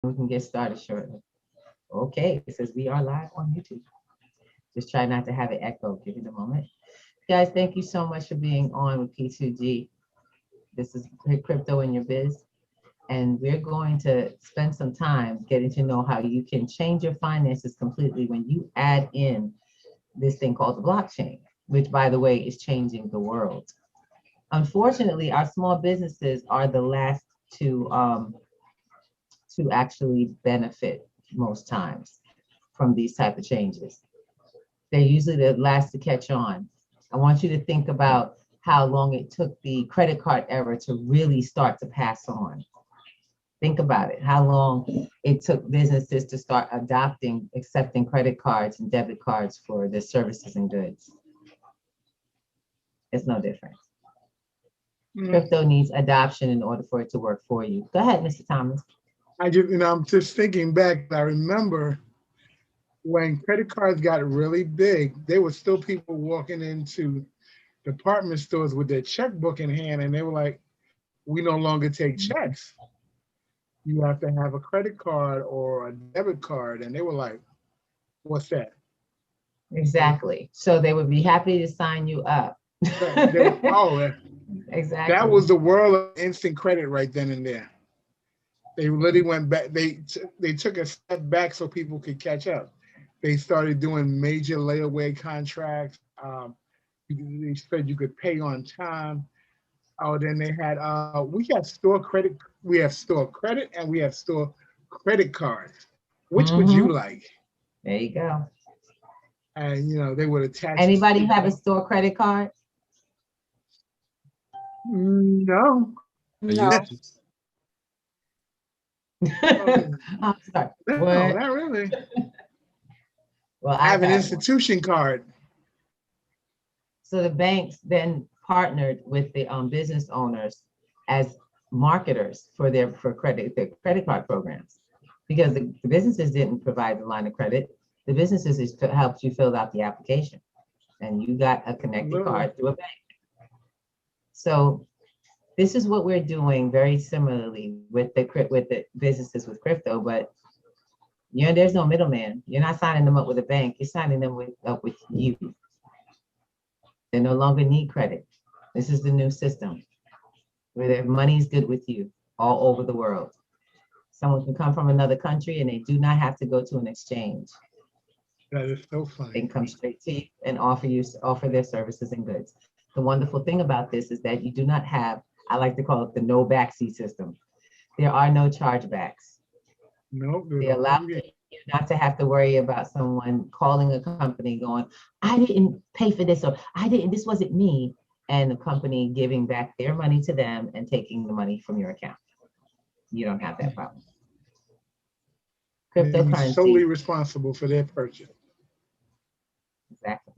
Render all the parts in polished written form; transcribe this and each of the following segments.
We can get started shortly. Okay, it says we are live on YouTube. Just try not to have it echo. Give it a moment. Guys, thank you so much for being on with P2G. This is Crypto in Your Biz. And we're going to spend some time getting to know how you can change your finances completely when you add in this thing called the blockchain, which, by the way, is changing the world. Unfortunately, our small businesses are the last to actually benefit most times from these type of changes. They're usually the last to catch on. I want you to think about how long it took the credit card era to really start to pass on. Think about it, how long it took businesses to start adopting, accepting credit cards and debit cards for their services and goods. It's no different. Crypto needs adoption in order for it to work for you. Go ahead, Mr. Thomas. I'm just thinking back. I remember when credit cards got really big, there were still people walking into department stores with their checkbook in hand, and they were like, "We no longer take checks. You have to have a credit card or a debit card." And they were like, "What's that?" Exactly. So they would be happy to sign you up. Oh, Exactly. that was the world of instant credit right then and there. They literally went back. They took a step back so people could catch up. They started doing major layaway contracts. They said you could pay on time. Oh, then they had we have store credit, we have store credit, and we have store credit cards. Which would you like? There you go. And they would attach. Anybody have a store credit card? No. No. I'm sorry. No, What? not really. Well, I have an one. institution card. So the banks then partnered with the business owners as marketers for their credit card programs, because the businesses didn't provide the line of credit. The businesses just helped you fill out the application, and you got a connected card through a bank. So this is what we're doing very similarly with the businesses with crypto, but there's no middleman. You're not signing them up with a bank. You're signing them up with you. They no longer need credit. This is the new system where their money is good with you all over the world. Someone can come from another country and they do not have to go to an exchange. That is so funny. They can come straight to you and offer their services and goods. The wonderful thing about this is that you do not have, I like to call it the no backseat system. There are no chargebacks. No, they allow you not to have to worry about someone calling a company going, I didn't pay for this, or this wasn't me. And the company giving back their money to them and taking the money from your account. You don't have that problem. Cryptocurrency. Solely responsible for their purchase. Exactly.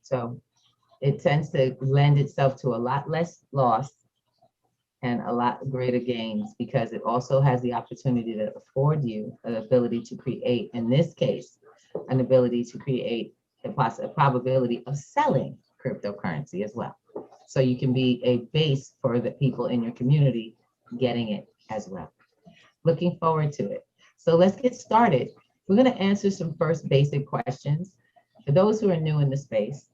So it tends to lend itself to a lot less loss and a lot greater gains, because it also has the opportunity to afford you an ability to create, in this case, an ability to create a probability of selling cryptocurrency as well. So you can be a base for the people in your community getting it as well. Looking forward to it. So let's get started. We're going to answer some first basic questions. For those who are new in the space,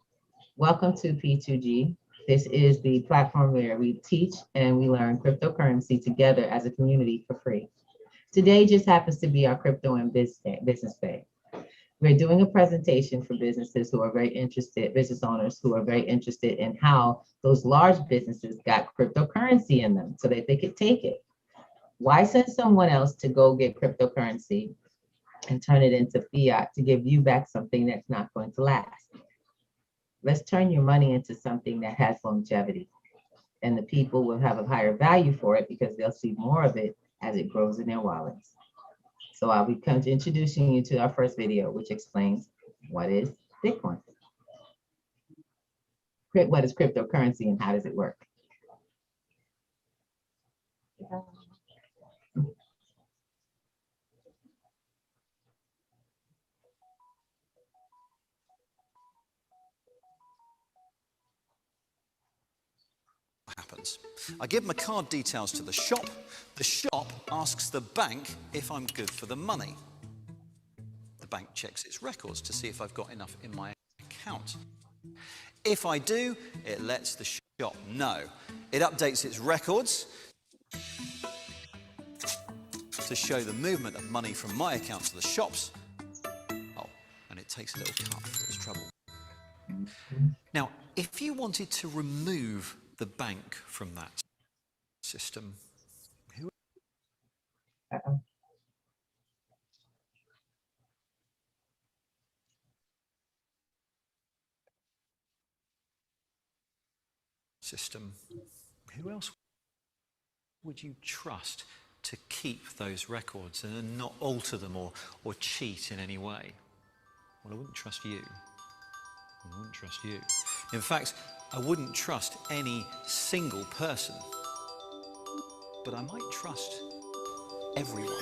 welcome to P2G. This is the platform where we teach and we learn cryptocurrency together as a community for free. Today just happens to be our crypto and business day. We're doing a presentation for businesses who are very interested, business owners who are very interested in how those large businesses got cryptocurrency in them so that they could take it. Why send someone else to go get cryptocurrency and turn it into fiat to give you back something that's not going to last? Let's turn your money into something that has longevity, and the people will have a higher value for it because they'll see more of it as it grows in their wallets. So I'll be introducing you to our first video, which explains what is Bitcoin, what is cryptocurrency, and how does it work. records. I give my card details to the shop. The shop asks the bank if I'm good for the money. The bank checks its records to see if I've got enough in my account. If I do, it lets the shop know. It updates its records to show the movement of money from my account to the shop's. Oh, and it takes a little cut for its trouble. Now, if you wanted to remove the bank from that system, who Uh-oh. who else would you trust to keep those records and not alter them or cheat in any way? Well, I wouldn't trust you. I wouldn't trust you. In fact, I wouldn't trust any single person, but I might trust everyone.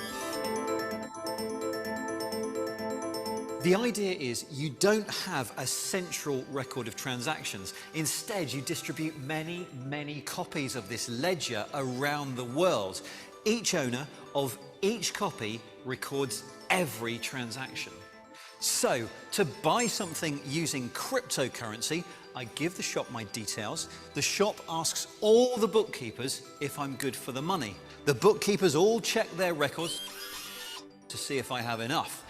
The idea is you don't have a central record of transactions. Instead, you distribute many, many copies of this ledger around the world. Each owner of each copy records every transaction. So, to buy something using cryptocurrency, I give the shop my details. The shop asks all the bookkeepers if I'm good for the money. The bookkeepers all check their records to see if I have enough.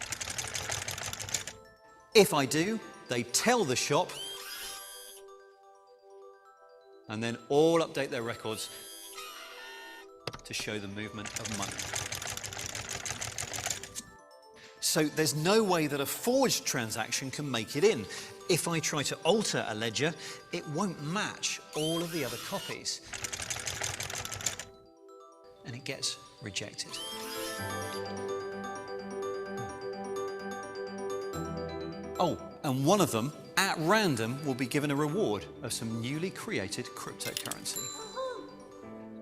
If I do, they tell the shop, and then all update their records to show the movement of money. So there's no way that a forged transaction can make it in. If I try to alter a ledger, it won't match all of the other copies, and it gets rejected. Oh, and one of them, at random, will be given a reward of some newly created cryptocurrency.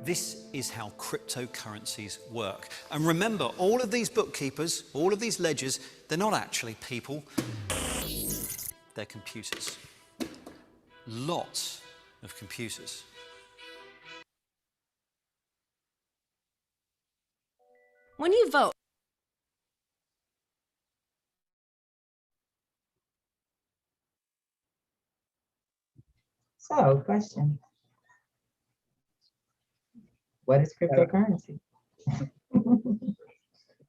This is how cryptocurrencies work. And remember, all of these bookkeepers, all of these ledgers, they're not actually people, they're computers. Lots of computers. When you vote, So, question. What is cryptocurrency?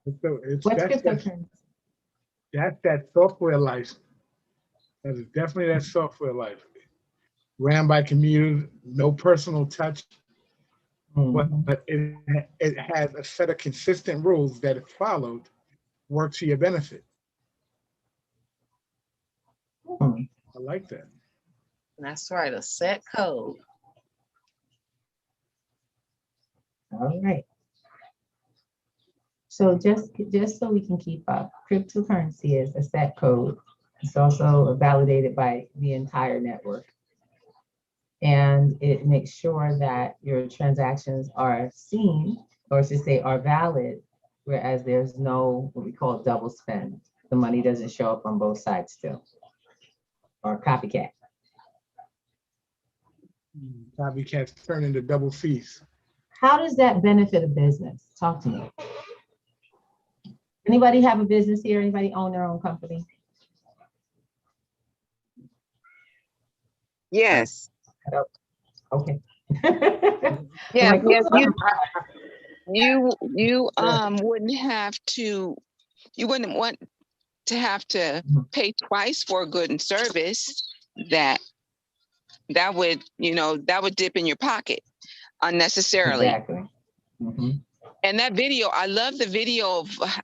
It's What's that's cryptocurrency? that software life. That is definitely that software life. Ran by computers, no personal touch, Mhm. but it has a set of consistent rules that, if followed, work to your benefit. Hmm. I like that. That's right, a set code. All right. So just so we can keep up, cryptocurrency is a set code. It's also validated by the entire network. And it makes sure that your transactions are seen, or to say are valid, whereas there's no what we call double spend. The money doesn't show up on both sides still, or copycat. Copycats turn into double fees. How does that benefit a business? Talk to me. Anybody have a business here? Anybody own their own company? Yes. Okay. Yeah, Like, yes, who's you wouldn't have to, you wouldn't want to have to pay twice for a good and service that would, that would dip in your pocket unnecessarily. Exactly. Mhm. And that video, I love the video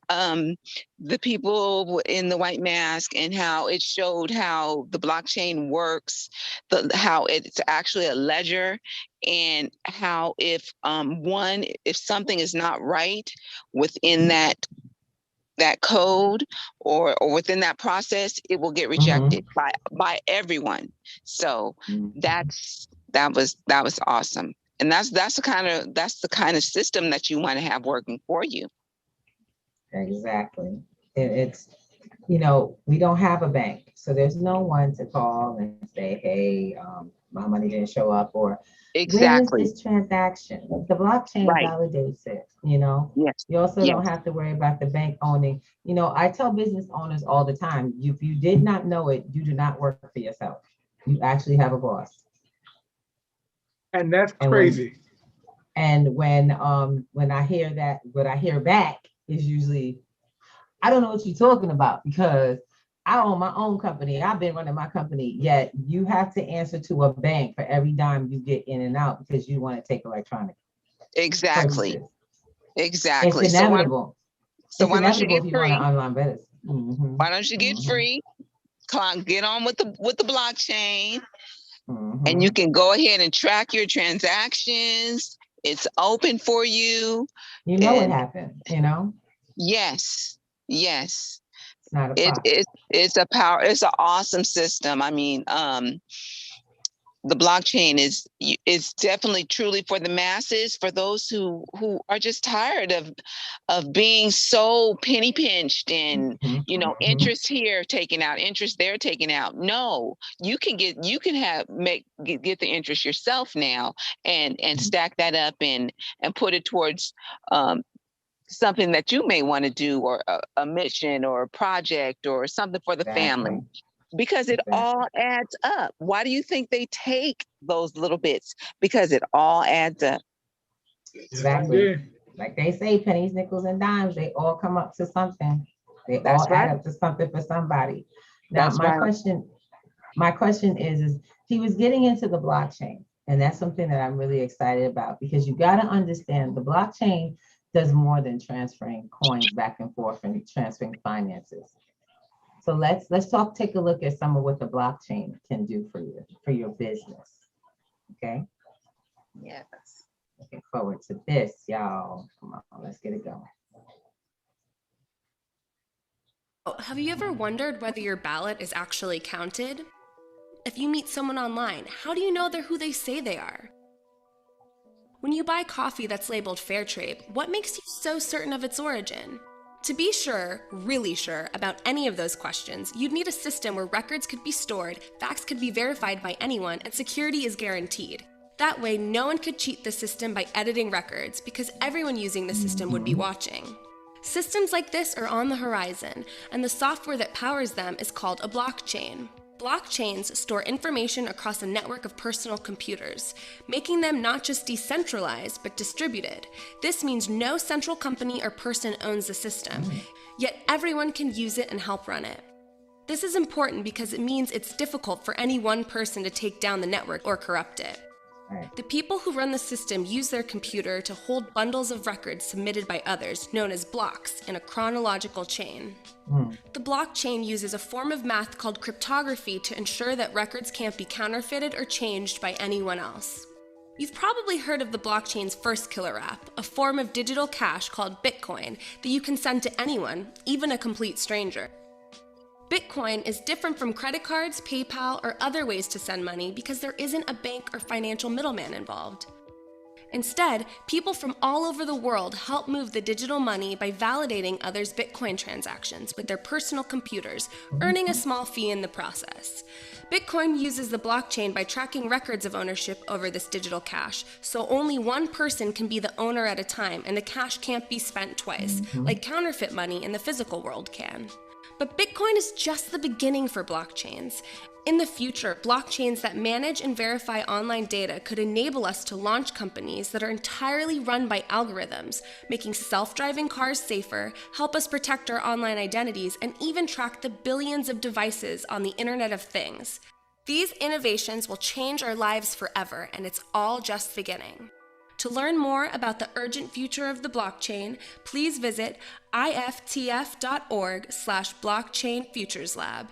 of the people in the white mask and how it showed how the blockchain works, how it's actually a ledger, and how if something is not right within that code or within that process, it will get rejected by everyone. So that was awesome. And that's the kind of system that you want to have working for you. Exactly. It's, we don't have a bank, so there's no one to call and say, hey, my money didn't show up, or where is Exactly. this transaction? The blockchain Right. validates it, you know? Yes. You also Yes. don't have to worry about the bank owning. You know, I tell business owners all the time, if you did not know it, you do not work for yourself. You actually have a boss. And that's And when crazy. and when I hear that, what I hear back is usually, I don't know what you're talking about, because I own my own company. I've been running my company, yet you have to answer to a bank for every dime you get in and out because you want to take electronic Exactly. purchases. It's Exactly. inevitable. So It's why don't you inevitable get if you want to free? online business. Mhm, Why don't you get mhm, free? Get on with the blockchain, and you mhm. can go ahead and track your transactions. It's open for you. You know what And happened, you know? yes, yes, It's not a problem. it's an awesome system. I mean, the blockchain is definitely truly for the masses, for those who are just tired of being so penny pinched, and Mhm, mhm. interest here taken out, interest there taken out. No, you can get the interest yourself now, and stack that up and put it towards something that you may want to do, or a mission or a project or something for the family, Exactly, because it exactly, all adds up. Why do you think they take those little bits? Because it all adds up. Yes, exactly. indeed. Like they say, pennies, nickels, and dimes, they all come up to something. They all That's add right. up to something for somebody. Now, That's right. my question is he was getting into the blockchain, and that's something that I'm really excited about, because you got to understand the blockchain does more than transferring coins back and forth and transferring finances. So take a look at some of what the blockchain can do for your business. Okay, Yes. looking forward to this, y'all. Come on, let's get it going. Have you ever wondered whether your ballot is actually counted? If you meet someone online, how do you know they're who they say they are? When you buy coffee that's labeled fair trade, what makes you so certain of its origin? To be sure, really sure, about any of those questions, you'd need a system where records could be stored, facts could be verified by anyone, and security is guaranteed. That way, no one could cheat the system by editing records, because everyone using the system would be watching. Systems like this are on the horizon, and the software that powers them is called a blockchain. Blockchains store information across a network of personal computers, making them not just decentralized, but distributed. This means no central company or person owns the system, yet everyone can use it and help run it. This is important because it means it's difficult for any one person to take down the network or corrupt it. Right. The people who run the system use their computer to hold bundles of records submitted by others, known as blocks, in a chronological chain. The blockchain uses a form of math called cryptography to ensure that records can't be counterfeited or changed by anyone else. You've probably heard of the blockchain's first killer app, a form of digital cash called Bitcoin that you can send to anyone, even a complete stranger. Bitcoin is different from credit cards, PayPal, or other ways to send money because there isn't a bank or financial middleman involved. Instead, people from all over the world help move the digital money by validating others' Bitcoin transactions with their personal computers, earning a small fee in the process. Bitcoin uses the blockchain by tracking records of ownership over this digital cash, so only one person can be the owner at a time, and the cash can't be spent twice, like counterfeit money in the physical world can. But Bitcoin is just the beginning for blockchains. In the future, blockchains that manage and verify online data could enable us to launch companies that are entirely run by algorithms, making self-driving cars safer, help us protect our online identities, and even track the billions of devices on the Internet of Things. These innovations will change our lives forever, and it's all just beginning. To learn more about the urgent future of the blockchain, please visit iftf.org/blockchainfutureslab.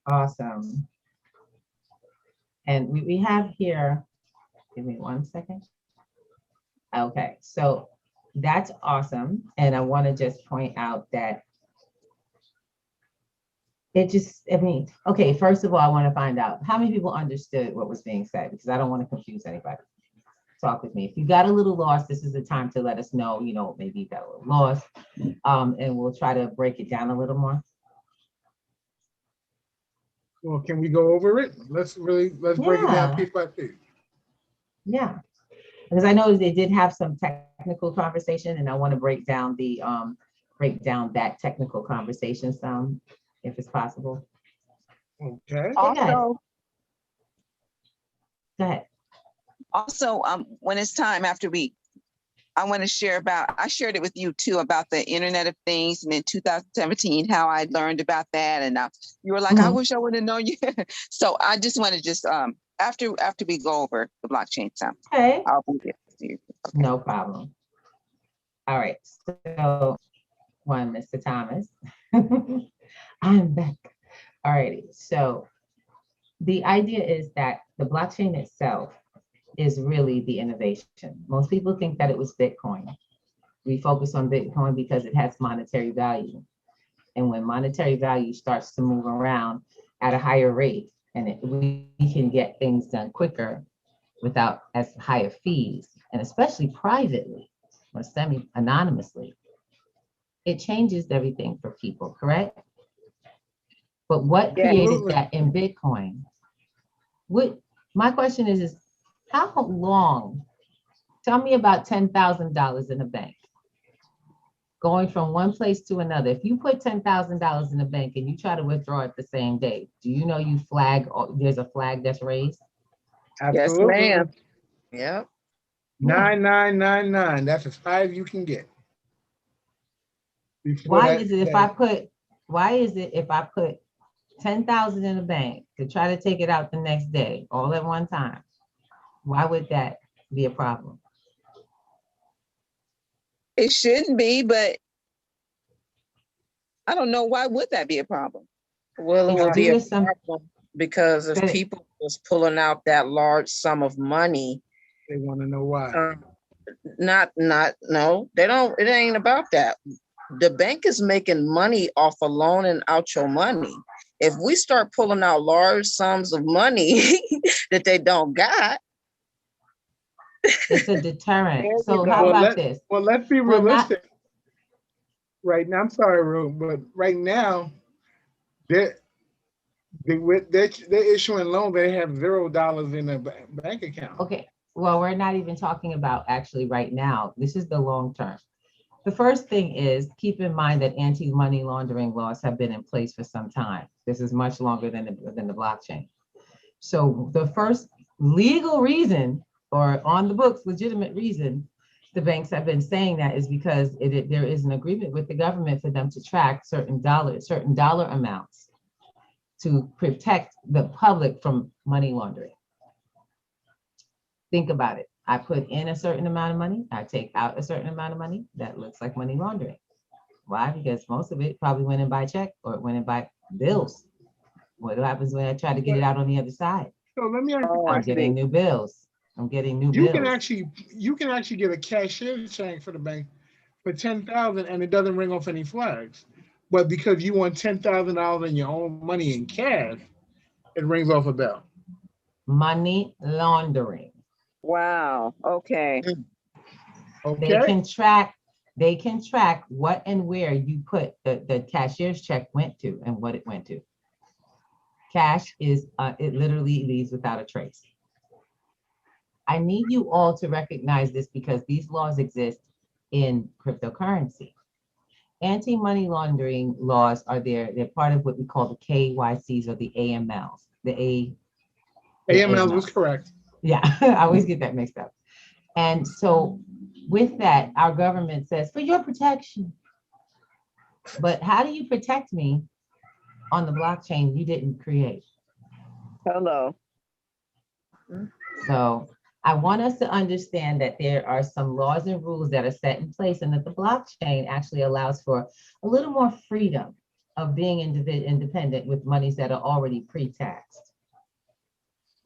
Awesome. And we have here, give me 1 second. Okay, so that's awesome. And I want to just point out that okay, first of all, I want to find out how many people understood what was being said, because I don't want to confuse anybody. talk with me. If you got a little lost, this is the time to let us know, you know, maybe you got a little lost, and we'll try to break it down a little more. Well, can we go over it? Let's break it down piece by piece. Yeah, because I know they did have some technical conversation, and I want to break down that technical conversation some, if it's possible. Okay. Also, Go ahead. also, when it's time I want to share I shared it with you too about the Internet of Things, and in 2017, how I learned about that. And you were like, I wish I would have known you. So I just want to after we go over the blockchain time, Okay. I'll be there with you. Okay. No problem. All right. So Mr. Thomas. I'm back. All righty. So the idea is that the blockchain itself is really the innovation. Most people think that it was Bitcoin. We focus on Bitcoin because it has monetary value. And when monetary value starts to move around at a higher rate, and we can get things done quicker without as high of fees, and especially privately or semi-anonymously, it changes everything for people, correct? But what created that in Bitcoin? My question is how long? Tell me about $10,000 in a bank. Going from one place to another. If you put $10,000 in a bank and you try to withdraw it the same day, do you know there's a flag that's raised? Absolutely. Yes, ma'am. Yep. 9999. That's as high as you can get. Why is it if I put 10,000 in a bank to try to take it out the next day, all at one time? Why would that be a problem? It shouldn't be, but I don't know, why would that be a problem? Well, it would be a problem because if people was pulling out that large sum of money, they want to know why. No, they don't. It ain't about that. The bank is making money off of loaning out your money. If we start pulling out large sums of money that they don't got, it's a deterrent. So how about this? Well, let's be realistic. Right now, I'm sorry, Ru, but right now, they're issuing loans. They have $0 in their bank account. Okay. Well, we're not even talking about actually right now. This is the long term. The first thing is keep in mind that anti-money laundering laws have been in place for some time. This is much longer than the blockchain. So the first legal reason, or on the books, legitimate reason, the banks have been saying that is because there is an agreement with the government for them to track certain dollar amounts to protect the public from money laundering. Think about it. I put in a certain amount of money, I take out a certain amount of money, that looks like money laundering. Why? Because most of it probably went in by check or it went in by bills. What happens when I try to get it out on the other side? So let me ask you, I'm getting new bills. I'm getting new bills. You can actually get a cashier check for the bank for $10,000 and it doesn't ring off any flags. But because you want $10,000 in your own money in cash, it rings off a bell. Money laundering. Wow. Okay. Okay. They can track what and where you put the cashier's check went to and what it went to. Cash is it literally leaves without a trace. I need you all to recognize this because these laws exist in cryptocurrency. Anti-money laundering laws are there. They're part of what we call the KYCs or the AMLs. AML was correct. Yeah, I always get that mixed up. And so with that, our government says, for your protection. But how do you protect me on the blockchain you didn't create? Hello. So I want us to understand that there are some laws and rules that are set in place and that the blockchain actually allows for a little more freedom of being independent with monies that are already pre-taxed.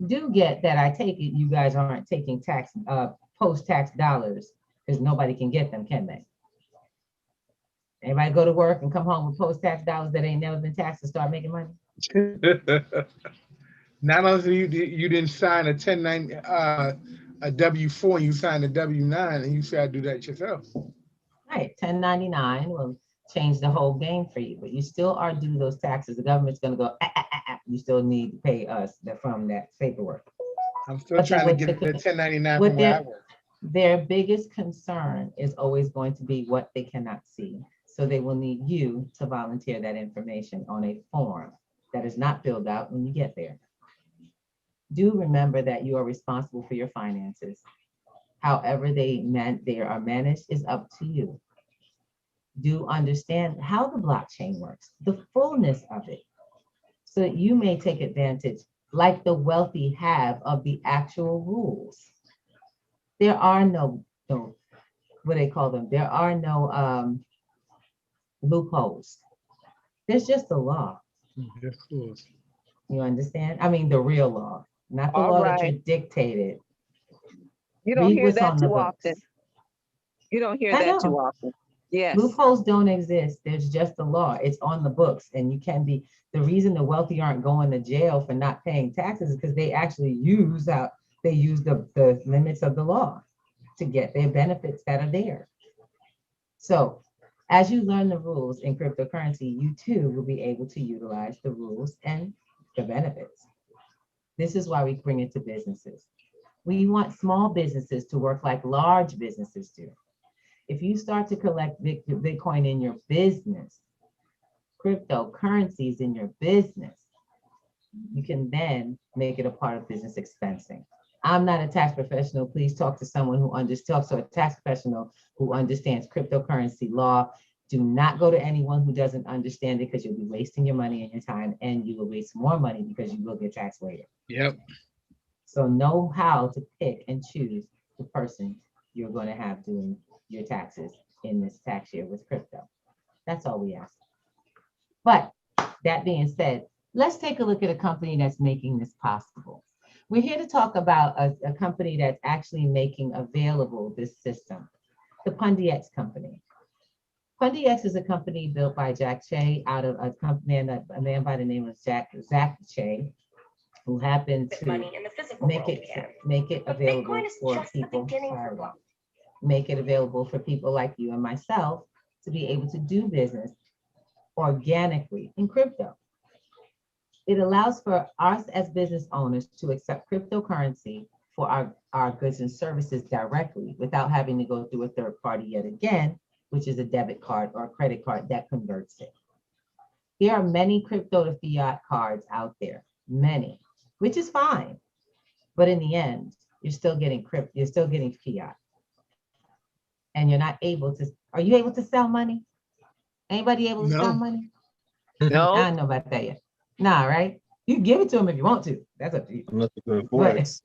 Do get that I take it you guys aren't taking post-tax dollars because nobody can get them, can they? Anybody go to work and come home with post-tax dollars that ain't never been taxed and start making money? Not only you didn't sign a a W-4 and you sign a W-9 and you say I do that yourself. Right, 1099 will change the whole game for you, but you still are due those taxes. The government's gonna go, you still need to pay us from that paperwork. I'm still trying to get the 1099 from where I work. Their biggest concern is always going to be what they cannot see. So they will need you to volunteer that information on a form that is not filled out when you get there. Do remember that you are responsible for your finances. However they are managed is up to you. Do understand how the blockchain works, the fullness of it, so that you may take advantage, like the wealthy have, of the actual rules. There are no what they call them? There are no loopholes. There's just the law. Yes, of course. You understand? I mean, the real law, not the All law that right. you're dictated. You don't Read hear what's that on the too often. books. You don't hear I that too know. often. Yes. Loopholes don't exist. There's just the law. It's on the books, and you can be. The reason the wealthy aren't going to jail for not paying taxes is because they actually use the limits of the law to get their benefits that are there. So as you learn the rules in cryptocurrency, you too will be able to utilize the rules and the benefits. This is why we bring it to businesses. We want small businesses to work like large businesses do. If you start to collect Bitcoin in your business, cryptocurrencies in your business, you can then make it a part of business expensing. I'm not a tax professional. Please talk to someone who talks to a tax professional who understands cryptocurrency law. Do not go to anyone who doesn't understand it, because you'll be wasting your money and your time, and you will waste more money because you will get taxed later. Yep. So know how to pick and choose the person you're going to have doing your taxes in this tax year with crypto. That's all we ask. But that being said, let's take a look at a company that's making this possible. We're here to talk about a company that's actually making available this system, the PundiX company. PundiX is a company built by Jack Che out of a man by the name of Zach Che, who happened to make it available for people. Make it available for people like you and myself to be able to do business organically in crypto. It allows for us as business owners to accept cryptocurrency for our goods and services directly without having to go through a third party yet again, which is a debit card or a credit card that converts it. There are many crypto to fiat cards out there, many, which is fine. But in the end, you're still getting fiat. And you're not able to, are you able to sell money? Anybody able to sell money? No. I don't know about that yet. Nah, right? You can give it to them if you want to. That's up to you. Unless it's good forex.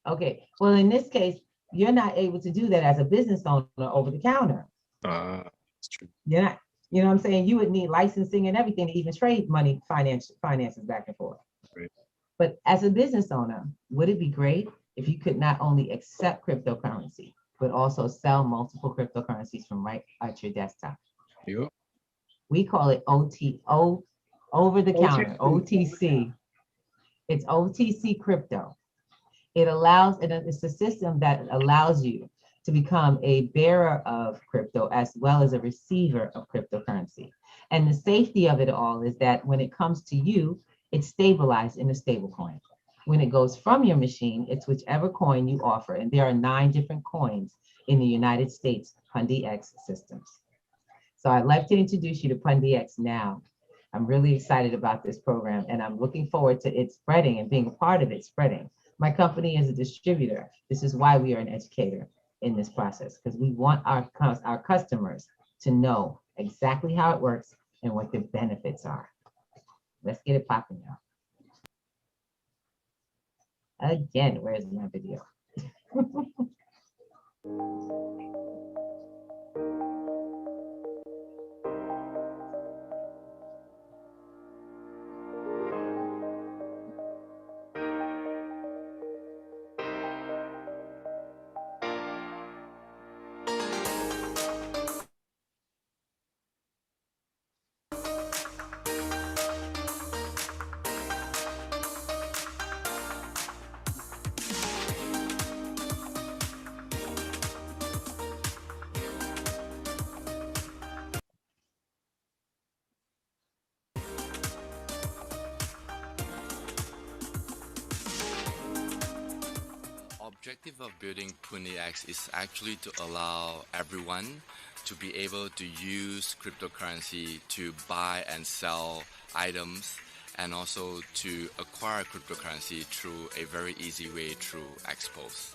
Okay, well, in this case, you're not able to do that as a business owner over the counter. That's true. You're not, you know what I'm saying? You would need licensing and everything to even trade money, finances back and forth. Right. But as a business owner, would it be great if you could not only accept cryptocurrency, but also sell multiple cryptocurrencies from right at your desktop? Yep. We call it over the counter, OTC. It's OTC crypto. It's a system that allows you to become a bearer of crypto as well as a receiver of cryptocurrency. And the safety of it all is that when it comes to you, it's stabilized in a stable coin. When it goes from your machine, it's whichever coin you offer. And there are 9 different coins in the United States PundiX systems. So I'd like to introduce you to PundiX now. I'm really excited about this program, and I'm looking forward to it spreading and being a part of it spreading. My company is a distributor. This is why we are an educator in this process, because we want our customers to know exactly how it works and what the benefits are. Let's get it popping now. Again, where's my video? objective of building PundiX is actually to allow everyone to be able to use cryptocurrency to buy and sell items, and also to acquire cryptocurrency through a very easy way through Expos.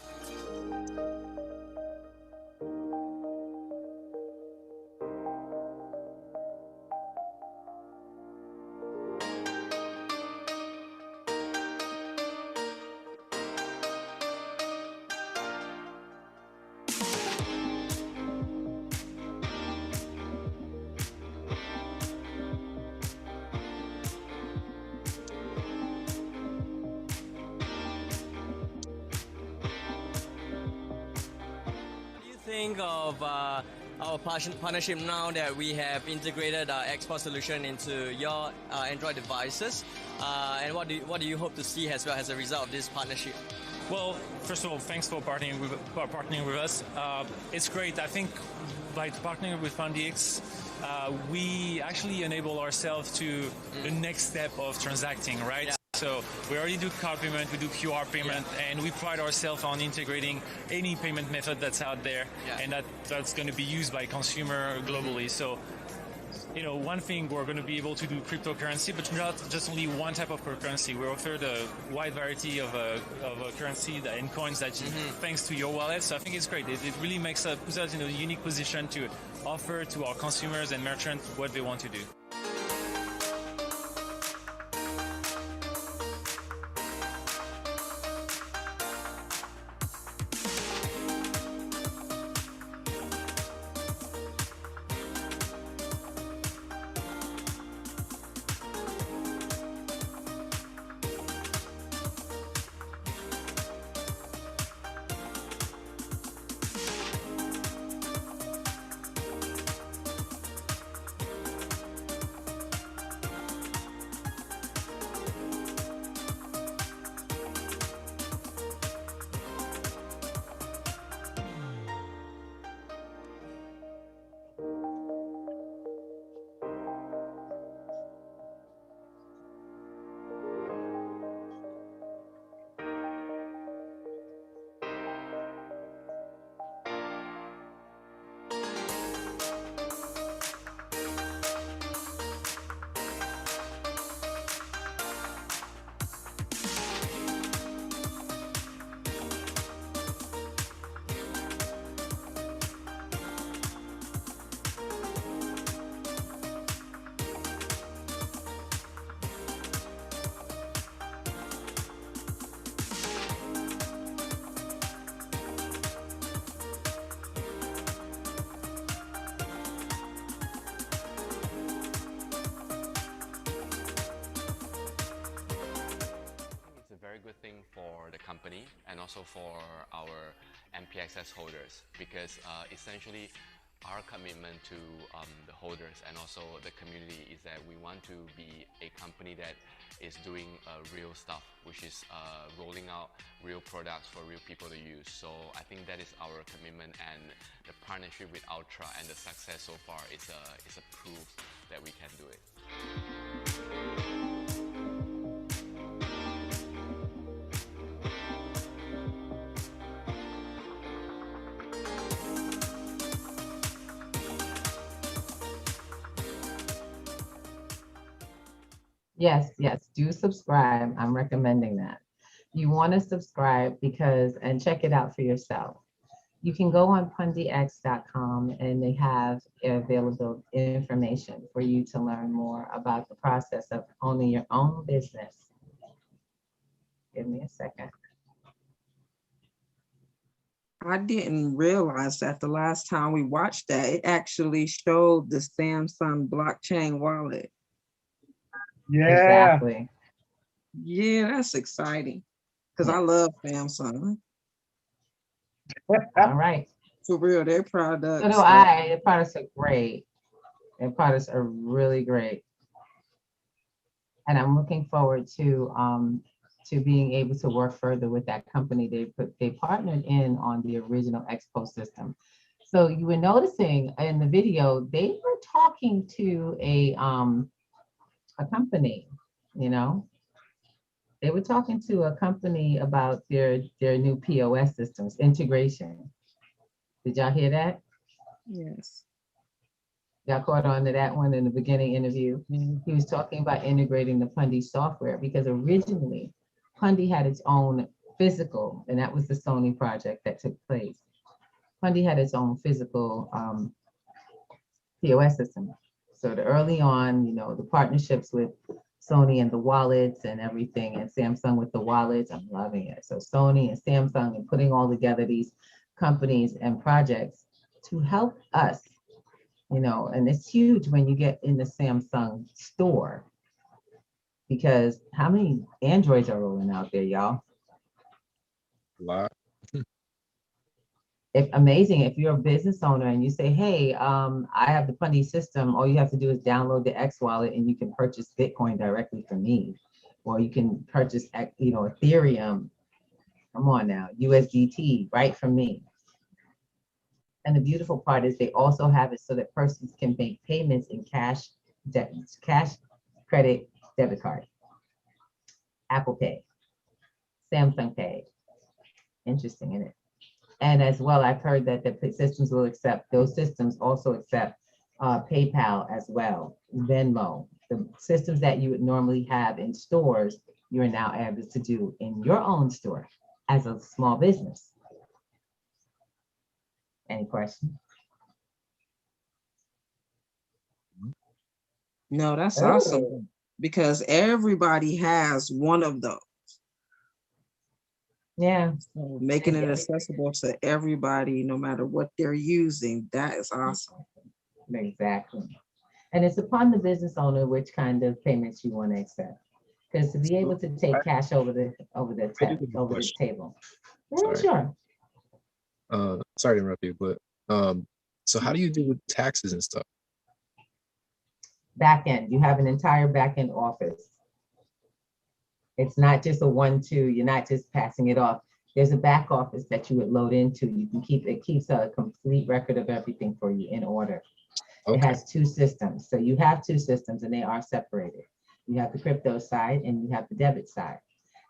Think of our partnership now that we have integrated our export solution into your Android devices, and what do you hope to see as well as a result of this partnership? Well, first of all, thanks for partnering with us. It's great. I think by partnering with PundiX, we actually enable ourselves to the next step of transacting, right? Yeah. So we already do card payment, we do QR payment, and we pride ourselves on integrating any payment method that's out there, and that's going to be used by consumer globally. So, you know, one thing, we're going to be able to do cryptocurrency, but not just only one type of cryptocurrency. We offer the wide variety of a currency and coins that, thanks to your wallet. So I think it's great. It really puts us in a unique position to offer to our consumers and merchants what they want to do. Good thing for the company and also for our MPXS holders, because essentially our commitment to the holders and also the community is that we want to be a company that is doing real stuff, which is rolling out real products for real people to use. So I think that is our commitment, and the partnership with Ultra and the success so far is a proof that we can do it. Yes, do subscribe. I'm recommending that. You want to subscribe and check it out for yourself. You can go on pundix.com and they have available information for you to learn more about the process of owning your own business. Give me a second. I didn't realize that the last time we watched that, it actually showed the Samsung blockchain wallet. Yeah. Exactly. Yeah, that's exciting because I love Samsung. All right. For real, their products. So do I. Their products are great. Their products are really great. And I'm looking forward to being able to work further with that company. They partnered in on the original Expo system. So you were noticing in the video, they were talking to a company, you know, They were talking to a company about their new POS systems integration. Did y'all hear that? Yes. Y'all caught on to that one in the beginning interview. He was talking about integrating the Pundy software because originally Pundy had its own physical, and that was the Sony project that took place. Pundy had its own physical POS system. So the early on, you know, the partnerships with Sony and the wallets and everything, and Samsung with the wallets, I'm loving it. So Sony and Samsung and putting all together these companies and projects to help us, you know, and it's huge when you get in the Samsung store, because how many Androids are rolling out there, y'all? A lot. If amazing, if you're a business owner and you say, hey, I have the Pundy system, all you have to do is download the X wallet and you can purchase Bitcoin directly from me, or you can purchase, you know, Ethereum, come on now, USDT right from me. And the beautiful part is they also have it so that persons can make payments in cash, credit, debit card, Apple Pay, Samsung Pay. Interesting, isn't it? And as well, I've heard that the systems will accept, those systems also accept PayPal as well, Venmo. The systems that you would normally have in stores, you're now able to do in your own store as a small business. Any questions? No, that's awesome, because everybody has one of those. Yeah. So making it accessible to everybody, no matter what they're using, that is awesome. Exactly. And it's upon the business owner which kind of payments you want to accept. Because to be able to take cash over the table. Yeah, sure. Sorry to interrupt you, but so how do you do with taxes and stuff? Back end, you have an entire back end office. It's not just a 1-2, you're not just passing it off. There's a back office that you would load into. You can it keeps a complete record of everything for you in order. Okay. It has 2 systems. So you have 2 systems and they are separated. You have the crypto side and you have the debit side.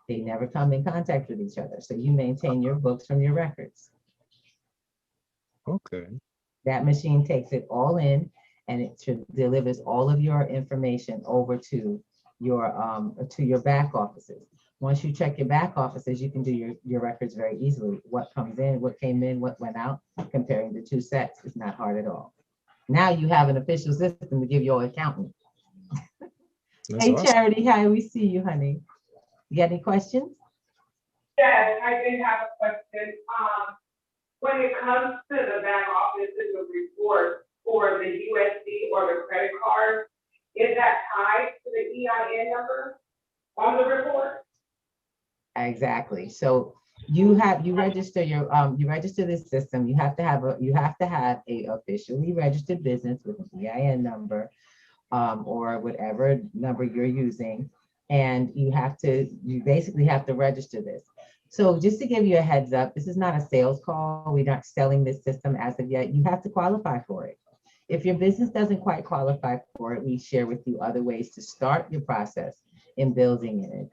They never come in contact with each other. So you maintain your books from your records. Okay. That machine takes it all in and it delivers all of your information over to your back offices. Once you check your back offices, you can do your records very easily. What comes in, what came in, what went out, comparing the 2 sets is not hard at all. Now you have an official system to give your accountant. Hey, awesome. Charity, hi, we see you, honey. You got any questions? Yes, I did have a question. When it comes to the back office and the report for the USD or the credit card, is that tied to the EIN number on the report? Exactly. So you register this system. You have to have a officially registered business with an EIN number, or whatever number you're using, and you basically have to register this. So just to give you a heads up, this is not a sales call. We're not selling this system as of yet. You have to qualify for it. If your business doesn't quite qualify for it, we share with you other ways to start your process in building it.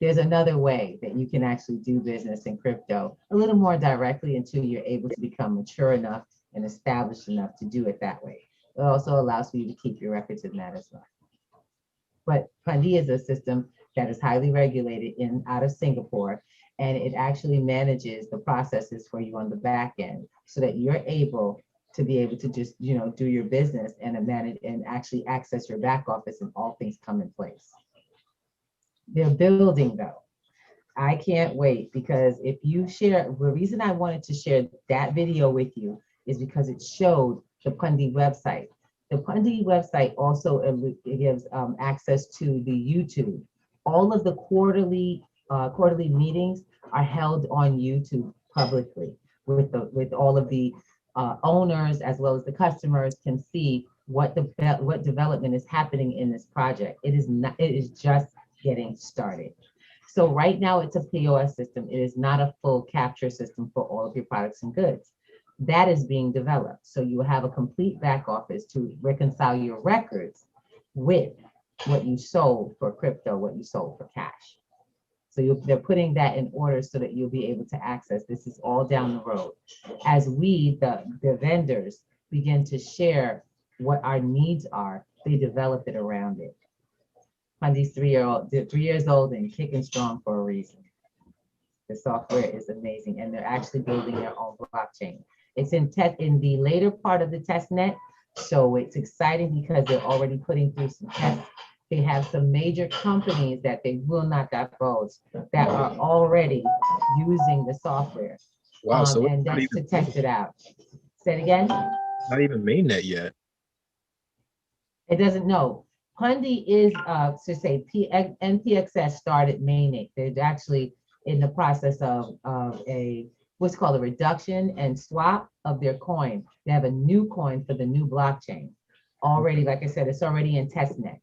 There's another way that you can actually do business in crypto a little more directly until you're able to become mature enough and established enough to do it that way. It also allows for you to keep your records in that as well. But Pundy is a system that is highly regulated out of Singapore, and it actually manages the processes for you on the back end so that you're able to just, do your business and manage and actually access your back office and all things come in place. They're building though. I can't wait, because if you share, the reason I wanted to share that video with you is because it showed the Pundy website. The Pundy website also gives access to the YouTube. All of the quarterly meetings are held on YouTube publicly with all of the owners as well as the customers can see what development is happening in this project. It is just getting started. So right now it's a POS system. It is not a full capture system for all of your products and goods. That is being developed. So you will have a complete back office to reconcile your records with what you sold for crypto, what you sold for cash. So they're putting that in order so that you'll be able to access. This is all down the road. As we, the vendors, begin to share what our needs are, they develop it around it. Pundi's 3 years old and kicking strong for a reason. The software is amazing, and they're actually building their own blockchain. It's in the later part of the test net, so it's exciting because they're already putting through some tests. They have some major companies that they will not divulge that are already using the software. Wow, so and that's to test it out. Say it again. Not even mainnet yet. It doesn't know. Pundi is to say NPXS started mainnet. They're actually in the process of a what's called a reduction and swap of their coin. They have a new coin for the new blockchain. Already, like I said, it's already in testnet.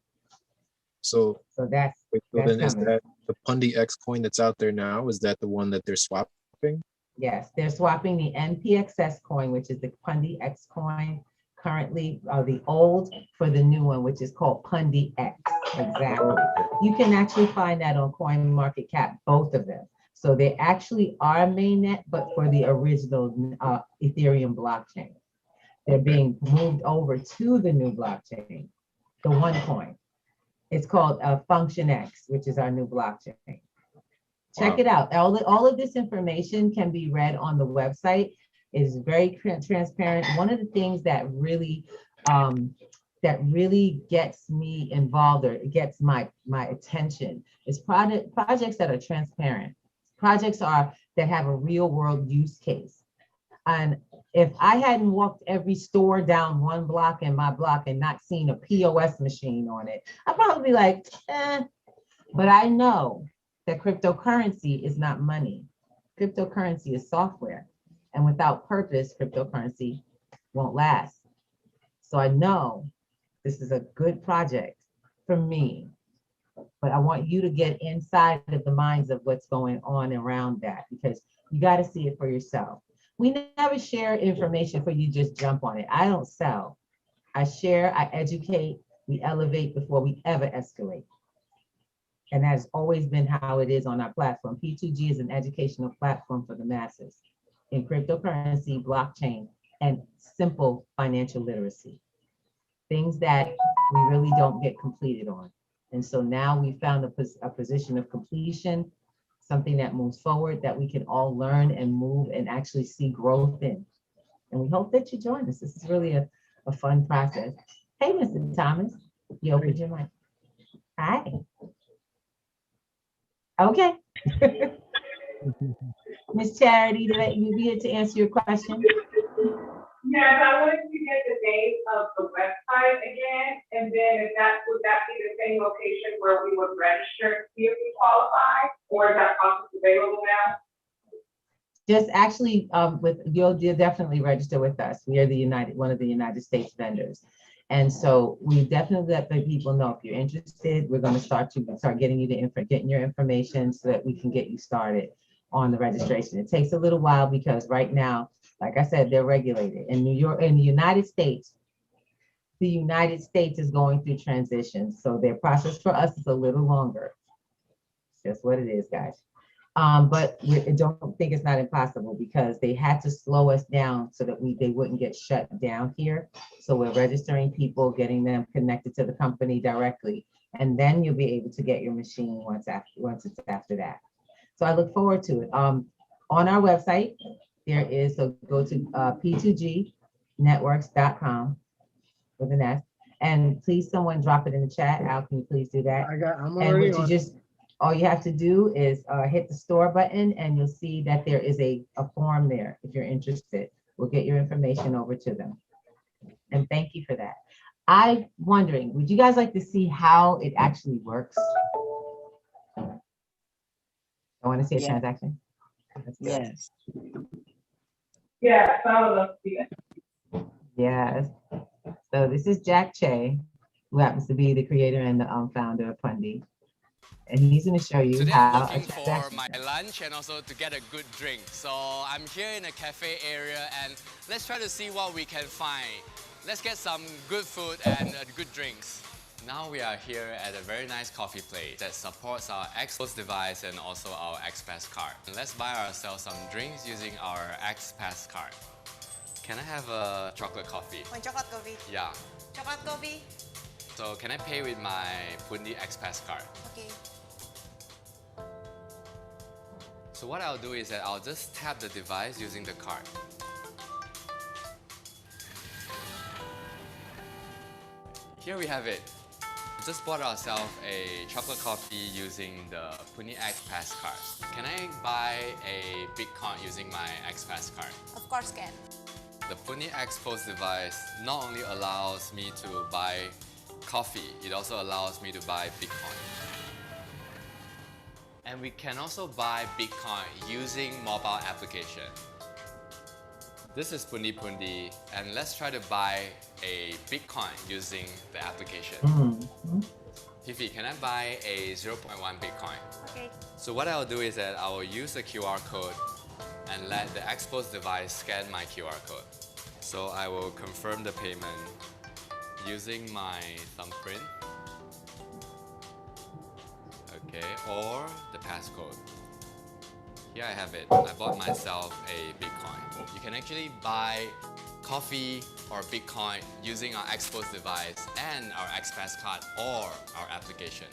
So that's then is coming. that the Pundi X coin that's out there now? Is that the one that they're swapping? Yes, they're swapping the NPXS coin, which is the Pundi X coin, currently the old for the new one, which is called Pundi X. Exactly. You can actually find that on CoinMarketCap, both of them. So they actually are mainnet, but for the original Ethereum blockchain. They're being moved over to the new blockchain, the one coin. It's called Function X, which is our new blockchain. Check it out. All of this information can be read on the website. It is very transparent. One of the things that really gets me involved or gets my attention is projects that are transparent. Projects that have a real world use case. And if I hadn't walked every store down one block in my block and not seen a POS machine on it, I'd probably be like, eh. But I know that cryptocurrency is not money. Cryptocurrency is software. And without purpose, cryptocurrency won't last. So I know this is a good project for me, but I want you to get inside of the minds of what's going on around that, because you got to see it for yourself. We never share information for you to just jump on it. I don't sell. I share, I educate, we elevate before we ever escalate. And that's always been how it is on our platform. P2G is an educational platform for the masses in cryptocurrency, blockchain, and simple financial literacy. Things that we really don't get completed on. And so now we found a position of completion, something that moves forward, that we can all learn and move and actually see growth in. And we hope that you join us. This is really a fun process. Hey, Mr. Thomas, you opened your mic. Hi. Okay. Miss Charity, did you be here to answer your question? Yes, I wanted to get the name of the website again, and then would that be the same location where we would register if we qualify, or is that process available now? Just actually, you'll definitely register with us. We are one of the United States vendors. And so we definitely let the people know if you're interested, we're going to start getting you getting your information so that we can get you started on the registration. It takes a little while because right now, like I said, they're regulated. In New York, in the United States is going through transition. So their process for us is a little longer. It's just what it is, guys. But I don't think it's not impossible because they had to slow us down so that they wouldn't get shut down here. So we're registering people, getting them connected to the company directly, and then you'll be able to get your machine once it's after that. So I look forward to it. On our website, there is, so go to p2gnetworks.com with an S, and please someone drop it in the chat. Al, can you please do that? I'm already on. All you have to do is hit the store button and you'll see that there is a form there if you're interested. We'll get your information over to them. And thank you for that. I'm wondering, would you guys like to see how it actually works? I want to see a transaction. Yes. Yes, I would love to see it. Yes. So this is Jack Che, who happens to be the creator and the founder of Pundi. And he's going to show you Today how I'm looking for my lunch and also to get a good drink. So I'm here in a cafe area and let's try to see what we can find. Let's get some good food and good drinks. Now we are here at a very nice coffee place that supports our XPOS device and also our XPass card. And let's buy ourselves some drinks using our XPass card. Can I have a chocolate coffee? One chocolate coffee. Yeah. Chocolate coffee. So can I pay with my Pundi XPass card? Okay. So what I'll do is that I'll just tap the device using the card. Here we have it. We just bought ourselves a chocolate coffee using the Pundi XPass card. Can I buy a Bitcoin using my XPass card? Of course can. The Pundi XPoS device not only allows me to buy coffee, it also allows me to buy Bitcoin. And we can also buy Bitcoin using mobile application. This is Pundi Pundi, and let's try to buy a Bitcoin using the application. Fifi, can I buy a 0.1 Bitcoin? Okay. So what I'll do is that I will use the QR code and let the XPoS device scan my QR code. So I will confirm the payment using my thumbprint. Okay, or the passcode. Here I have it. I bought myself a Bitcoin. You can actually buy coffee or Bitcoin using our XPoS device and our XPass card or our application.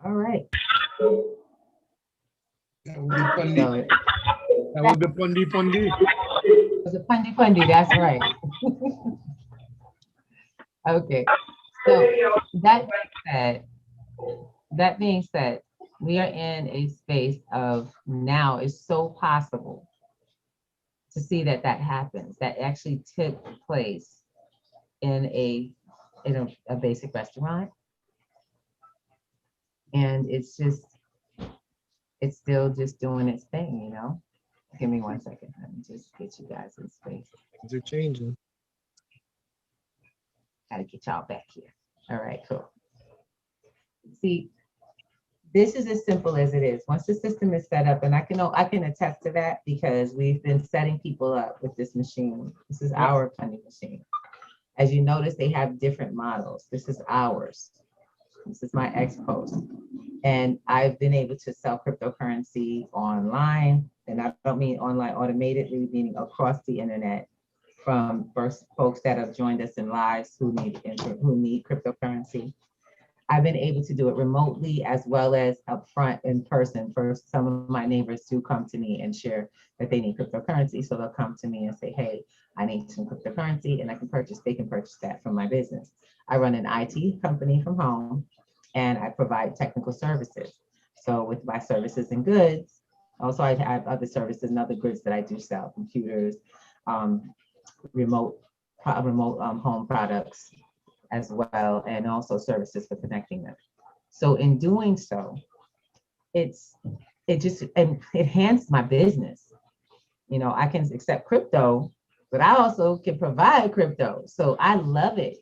All right. That was the Pundi Pundi. It was a Pundi Pundi, that's right. Okay, so that being said, we are in a space of now it's so possible to see that happens, that actually took place in a basic restaurant. And it's still just doing its thing, you know? Give me 1 second. Let me just get you guys in space. Things are changing. Gotta get y'all back here. All right, cool. See, this is as simple as it is. Once the system is set up, and I can attest to that because we've been setting people up with this machine. This is our funding machine. As you notice, they have different models. This is ours. This is my XPoS. And I've been able to sell cryptocurrency online, and I don't mean online automatedly, meaning across the internet, from first folks that have joined us in lives who need cryptocurrency. I've been able to do it remotely as well as upfront in person. First, some of my neighbors do come to me and share that they need cryptocurrency. So they'll come to me and say, hey, I need some cryptocurrency and they can purchase that from my business. I run an IT company from home and I provide technical services. So with my services and goods, also I have other services and other goods that I do sell, computers, remote home products as well, and also services for connecting them. So in doing so, it enhanced my business. You know, I can accept crypto, but I also can provide crypto. So I love it.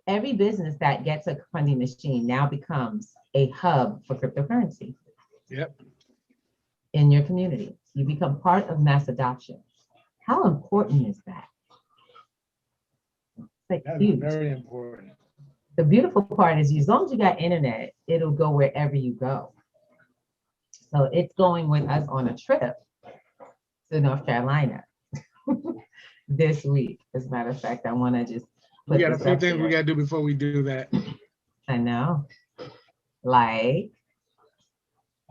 Every business that gets a funding machine now becomes a hub for cryptocurrency. Yep. In your community, you become part of mass adoption. How important is that? That's huge. Very important. The beautiful part is, as long as you got internet, it'll go wherever you go. So it's going with us on a trip to North Carolina this week. As a matter of fact, I want to just we got a few things we got to do before we do that. I know. Like,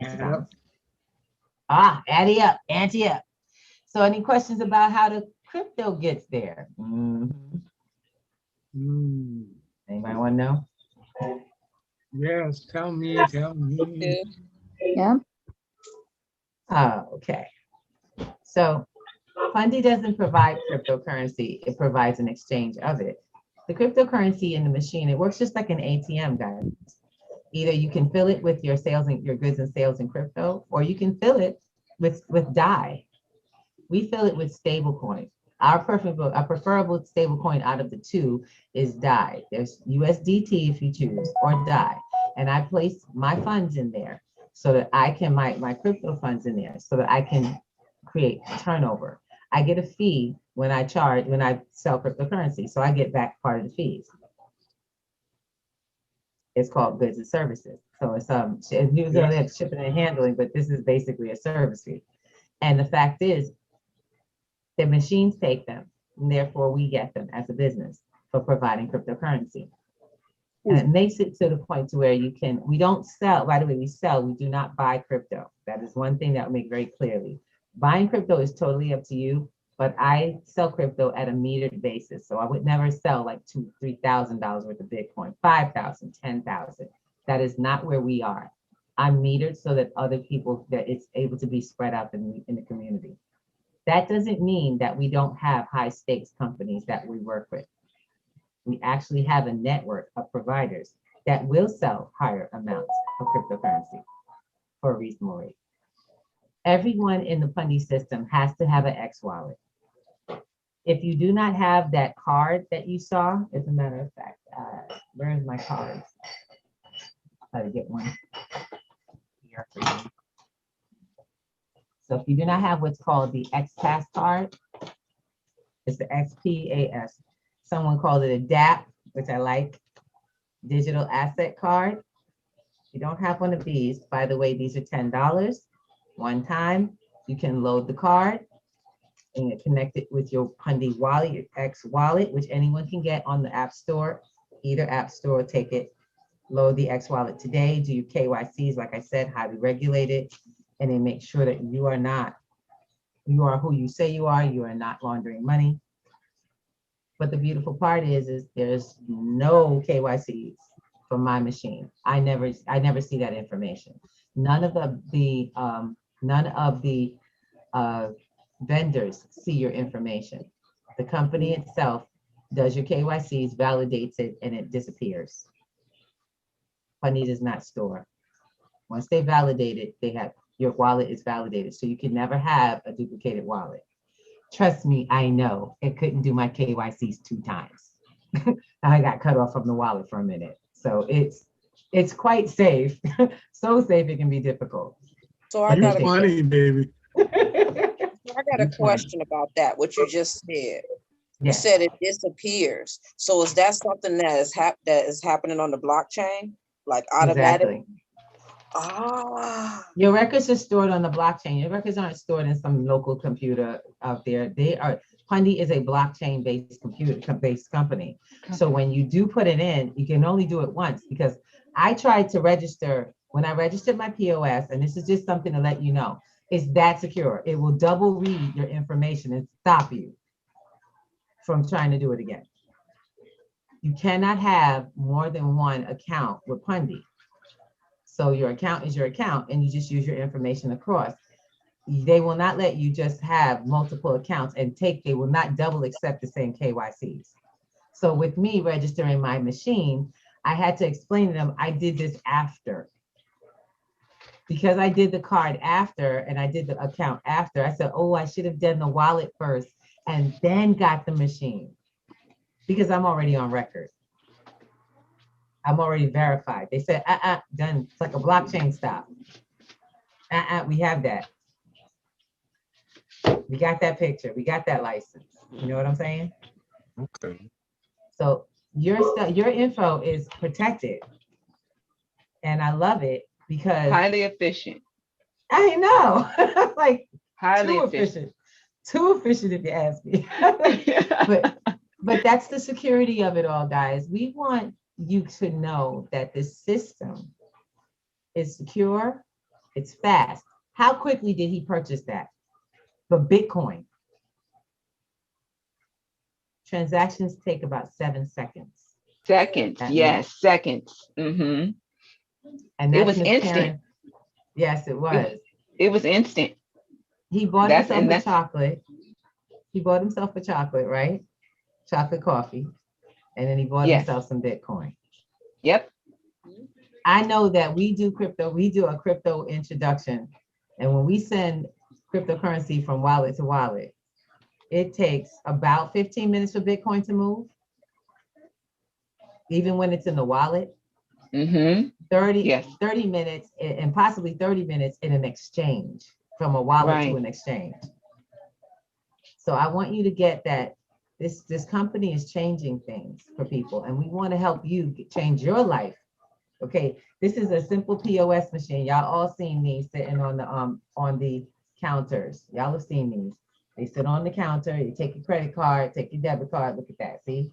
ante up. So any questions about how the crypto gets there? Anybody want to know? Yes, tell me. Yeah. Okay. So Pundi doesn't provide cryptocurrency. It provides an exchange of it. The cryptocurrency in the machine, it works just like an ATM, guys. Either you can fill it with your sales and your goods and sales in crypto, or you can fill it with DAI. We fill it with stablecoin. Our preferable stablecoin out of the two is DAI. There's USDT if you choose, or DAI. And I place my funds in there. so that I can my crypto funds in there so that I can create turnover. I get a fee when I sell cryptocurrency. So I get back part of the fees. It's called goods and services. So it's usually have shipping and handling, but this is basically a service fee. And the fact is, the machines take them, and therefore we get them as a business for providing cryptocurrency. And it makes it to the point to where we don't sell, by the way, we do not buy crypto. That is one thing that will make very clearly. Buying crypto is totally up to you, but I sell crypto at a metered basis. So I would never sell like $2,000, $3,000 worth of Bitcoin, 5,000, 10,000. That is not where we are. I'm metered so that other people, that it's able to be spread out in the community. That doesn't mean that we don't have high stakes companies that we work with. We actually have a network of providers that will sell higher amounts of cryptocurrency for a reasonable rate. Everyone in the Pundi system has to have an X wallet. If you do not have that card that you saw, as a matter of fact, where is my cards? I'll try to get one here for you. So if you do not have what's called the XPass card, it's the XPAS. Someone called it a DAP, which I like, digital asset card. If you don't have one of these, by the way, these are $10. One time, you can load the card and connect it with your Pundi wallet, your X wallet, which anyone can get on the App Store, either App Store, take it, load the X wallet today, do your KYCs, like I said, highly regulated, and then make sure that you are who you say you are not laundering money. But the beautiful part is there's no KYCs for my machine. I never see that information. None of the vendors see your information. The company itself does your KYCs, validates it, and it disappears. Pundi does not store. Once they validate it, your wallet is validated, so you can never have a duplicated wallet. Trust me, I know. It couldn't do my KYCs 2 times. I got cut off from the wallet for a minute. So it's quite safe. So safe it can be difficult. So I got funny, baby. I got a question about that, what you just said. You said it disappears. So is that something that is happening on the blockchain? Like automatically? Exactly. Your records are stored on the blockchain. Your records aren't stored in some local computer out there. Pundi is a blockchain-based company. So when you do put it in, you can only do it once, because I tried to register, when I registered my POS, and this is just something to let you know, it's that secure. It will double read your information and stop you from trying to do it again. You cannot have more than one account with Pundi. So your account is your account, and you just use your information across. They will not let you just have multiple accounts and they will not double accept the same KYCs. So with me registering my machine, I had to explain to them I did this after. Because I did the card after and I did the account after, I said, oh, I should have done the wallet first and then got the machine, because I'm already on record. I'm already verified. They said, done. It's like a blockchain stop. We have that. We got that picture. We got that license. You know what I'm saying? Okay. So your info is protected. And I love it because highly efficient. I know. Like highly too efficient. Too efficient if you ask me. but that's the security of it all, guys. We want you to know that the system is secure, it's fast. How quickly did he purchase that? For Bitcoin. Transactions take about 7 seconds. Seconds, yes, seconds. Mm-hmm. And it was instant. Yes, it was. It was instant. He bought himself a chocolate. He bought himself a chocolate, right? Chocolate coffee. And then he bought himself some Bitcoin. Yep. I know that we do a crypto introduction. And when we send cryptocurrency from wallet to wallet, it takes about 15 minutes for Bitcoin to move. Even when it's in the wallet, Mm-hmm. 30 minutes and possibly 30 minutes in an exchange from a wallet to an exchange. So I want you to get that this company is changing things for people, and we want to help you change your life. Okay, this is a simple POS machine. Y'all all seen these sitting on the counters. Y'all have seen these. They sit on the counter. You take your credit card, take your debit card. Look at that. See?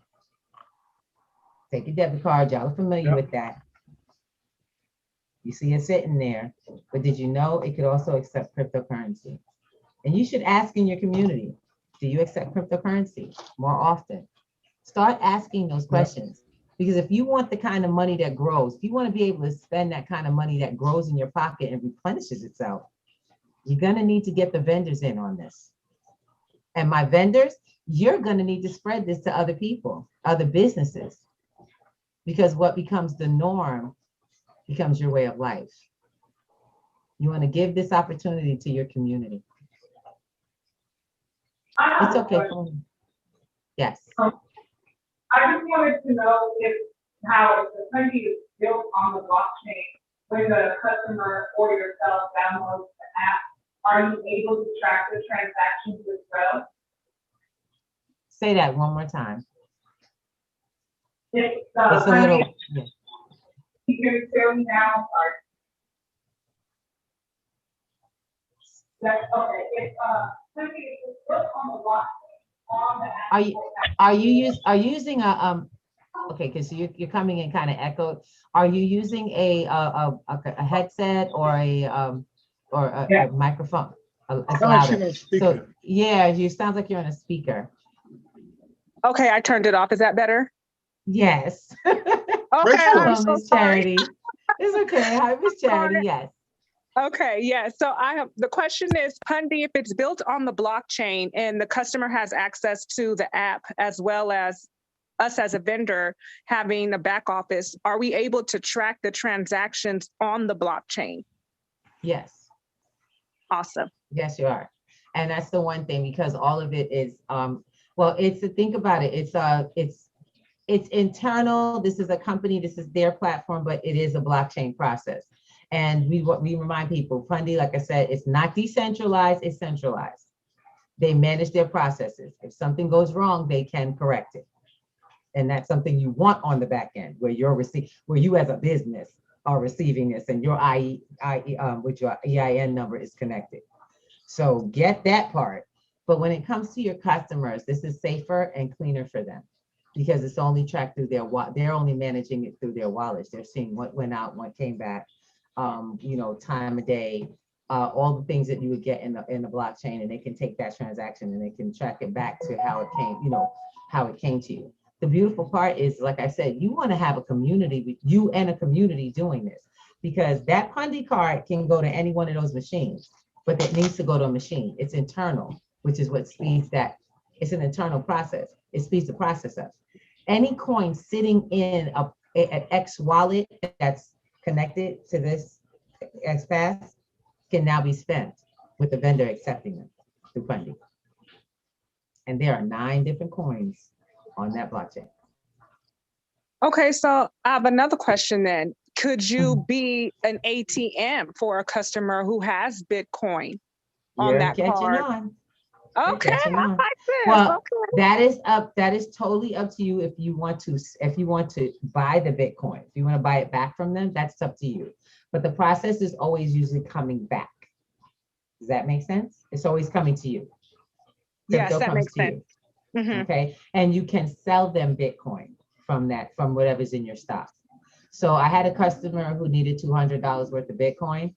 Take your debit card. Y'all are familiar with that. You see it sitting there. But did you know it could also accept cryptocurrency? And you should ask in your community, do you accept cryptocurrency more often? Start asking those questions. Because if you want the kind of money that grows, if you want to be able to spend that kind of money that grows in your pocket and replenishes itself, you're going to need to get the vendors in on this. And my vendors, you're going to need to spread this to other people, other businesses, because what becomes the norm becomes your way of life. You want to give this opportunity to your community. It's okay. Yes. I just wanted to know how if the country is built on the blockchain, when the customer or yourself downloads the app, are you able to track the transactions as well? Say that one more time. If it's a little. Yeah. You can tell me now. That's okay. If country is built on the blockchain. Are you using a okay, because you're coming in kind of echoed. Are you using a headset or a microphone? So yeah, you sounds like you're on a speaker. Okay, I turned it off. Is that better? Yes. Okay, hello, Miss Charity. It's okay. Hi, Miss Charity. Yes. Okay, yeah. So the question is, Pundi, if it's built on the blockchain and the customer has access to the app as well as us as a vendor having a back office, are we able to track the transactions on the blockchain? Yes. Awesome. Yes, you are. And that's the one thing, because all of it is well, it's to think about it. It's internal. This is a company, this is their platform, but it is a blockchain process. And we remind people, Pundi, like I said, it's not decentralized, it's centralized. They manage their processes. If something goes wrong, they can correct it. And that's something you want on the back end, where you as a business are receiving this and your with your EIN number is connected. So get that part. But when it comes to your customers, this is safer and cleaner for them, because it's only tracked through they're only managing it through their wallets. They're seeing what went out, what came back. Time of day, all the things that you would get in the blockchain, and they can take that transaction and they can track it back to how it came, how it came to you. The beautiful part is, like I said, you want to have a community with you and a community doing this, because that Pundi card can go to any one of those machines, but it needs to go to a machine. It's internal, which is what speeds that. It's an internal process. It speeds the process up. Any coin sitting in an X wallet that's connected to this XPass can now be spent with the vendor accepting them through Pundi. And there are 9 different coins on that blockchain. Okay, so I have another question then. Could you be an ATM for a customer who has Bitcoin on that card? On. Okay, I like this. Well, okay. that is totally up to you if you want to buy the Bitcoin. If you want to buy it back from them, that's up to you. But the process is always usually coming back. Does that make sense? It's always coming to you. Yes, that makes sense. Mm-hmm. Okay, and you can sell them Bitcoin from whatever's in your stock. So I had a customer who needed $200 worth of Bitcoin.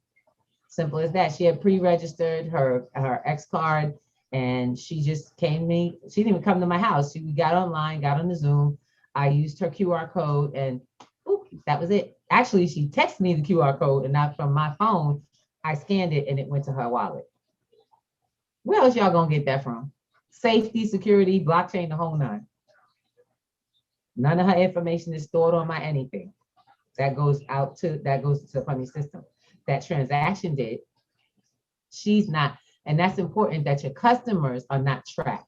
Simple as that. She had pre-registered her X card. And she just came to me. She didn't even come to my house. We got online, got on the Zoom. I used her QR code and that was it. Actually, she texted me the QR code and not from my phone. I scanned it and it went to her wallet. Where else y'all gonna get that from? Safety, security, blockchain, the whole 9. None of her information is stored on my anything. That goes to the Pundi system. That transaction did. She's not. And that's important, that your customers are not tracked.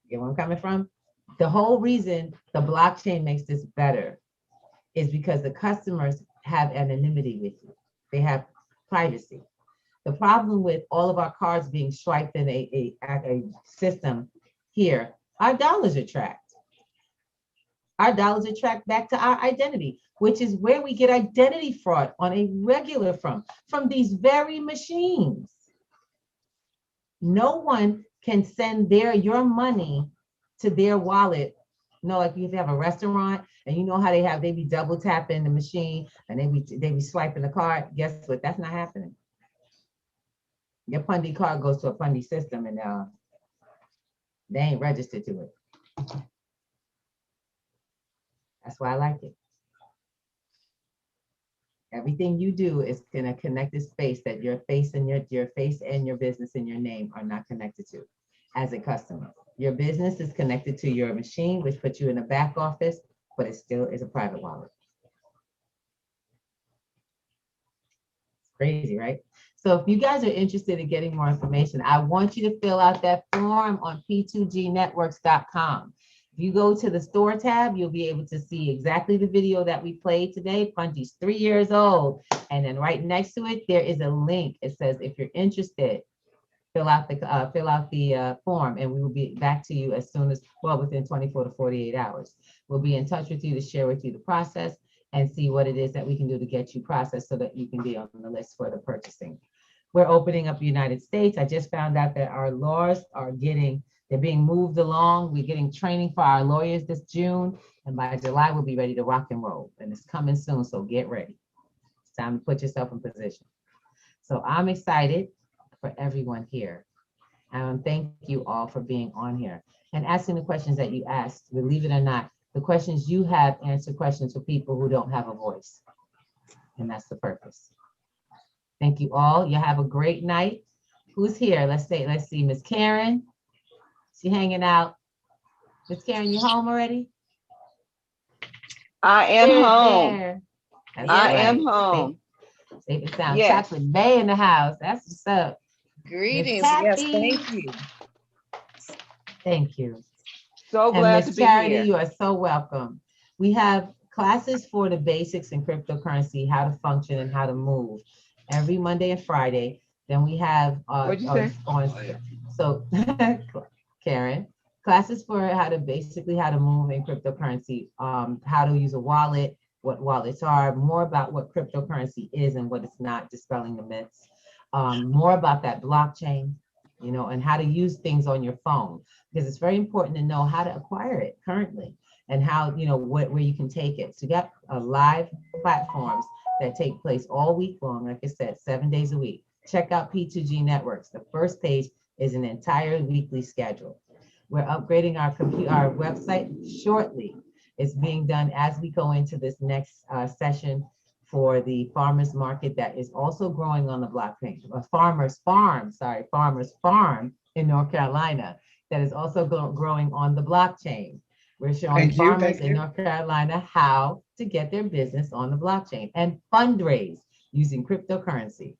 You get where I'm coming from? The whole reason the blockchain makes this better is because the customers have anonymity with you. They have privacy. The problem with all of our cards being swiped in a system here, our dollars are tracked. Our dollars are tracked back to our identity, which is where we get identity fraud on a regular from these very machines. No one can send your money to their wallet. No, like if you have a restaurant and you know how they be double tapping the machine and they be swiping the card. Guess what? That's not happening. Your Pundy card goes to a Pundy system and they ain't registered to it. That's why I like it. Everything you do is in a connected space that your face and your face and your business and your name are not connected to as a customer. Your business is connected to your machine, which puts you in a back office, but it still is a private wallet. It's crazy, right? So if you guys are interested in getting more information, I want you to fill out that form on p2gnetworks.com. If you go to the store tab, you'll be able to see exactly the video that we played today. Pundy's 3 years old. And then right next to it, there is a link. It says, if you're interested, fill out the form and we will be back to you as soon as, well, within 24 to 48 hours. We'll be in touch with you to share with you the process and see what it is that we can do to get you processed so that you can be on the list for the purchasing. We're opening up the United States. I just found out that our laws they're being moved along. We're getting training for our lawyers this June, and by July, we'll be ready to rock and roll. And it's coming soon, so get ready. It's time to put yourself in position. So I'm excited for everyone here. And thank you all for being on here and asking the questions that you asked. Believe it or not, the questions you have answer questions for people who don't have a voice. And that's the purpose. Thank you all. You have a great night. Who's here? Let's see, Miss Karen. She hanging out. Miss Karen, you home already? I am home. I am right. home. Safe and sound. Yes. Chocolate Bay in the house. That's what's up. Greetings. Yes, thank you. Thank you. So glad to be Charity, here. you are so welcome. We have classes for the basics in cryptocurrency, how to function and how to move every Monday and Friday. Then we have Karen, classes for how to move in cryptocurrency, how to use a wallet, what wallets are, more about what cryptocurrency is and what it's not, dispelling the myths, more about that blockchain, and how to use things on your phone, because it's very important to know how to acquire it currently and how, where you can take it. So you got live platforms that take place all week long, like I said, 7 days a week. Check out P2G Networks. The first page is an entire weekly schedule. We're upgrading our website shortly. It's being done as we go into this next session for the farmers market that is also growing on the blockchain. Farmers Farm in North Carolina that is also growing on the blockchain. We're showing farmers in North Carolina how to get their business on the blockchain and fundraise using cryptocurrency.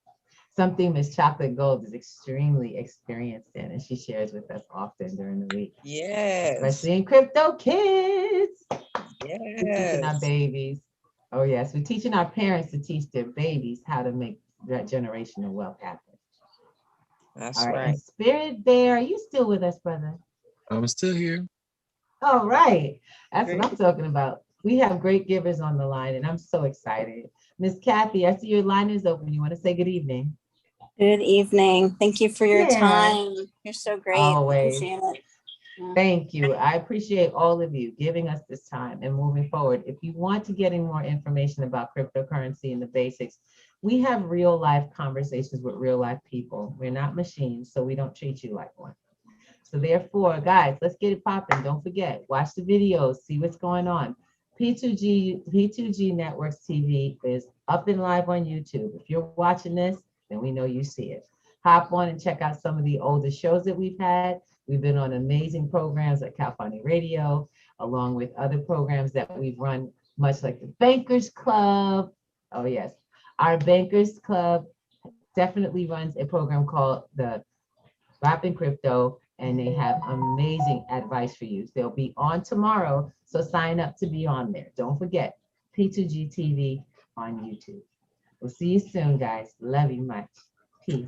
Something Miss Chocolate Gold is extremely experienced in, and she shares with us often during the week. Yes. Especially in Crypto Kids. Yes. We're teaching our babies. Oh yes, we're teaching our parents to teach their babies how to make that generational wealth happen. That's all right. right. And Spirit Bear, are you still with us, brother? I'm still here. All right. That's what I'm talking about. We have great givers on the line, and I'm so excited. Miss Kathy, I see your line is open. You want to say good evening? Good evening. Thank you for your time. You're so great. Always. Appreciate it. Thank you. I appreciate all of you giving us this time and moving forward. If you want to get more information about cryptocurrency and the basics, we have real life conversations with real life people. We're not machines, so we don't treat you like one. So therefore, guys, let's get it popping. Don't forget, watch the videos, see what's going on. P2G Networks TV is up and live on YouTube. If you're watching this, then we know you see it. Hop on and check out some of the older shows that we've had. We've been on amazing programs like California Radio, along with other programs that we've run, much like the Bankers Club. Oh yes, our Bankers Club definitely runs a program called the Rapping Crypto, and they have amazing advice for you. They'll be on tomorrow, so sign up to be on there. Don't forget, P2G TV on YouTube. We'll see you soon, guys. Love you much. Peace.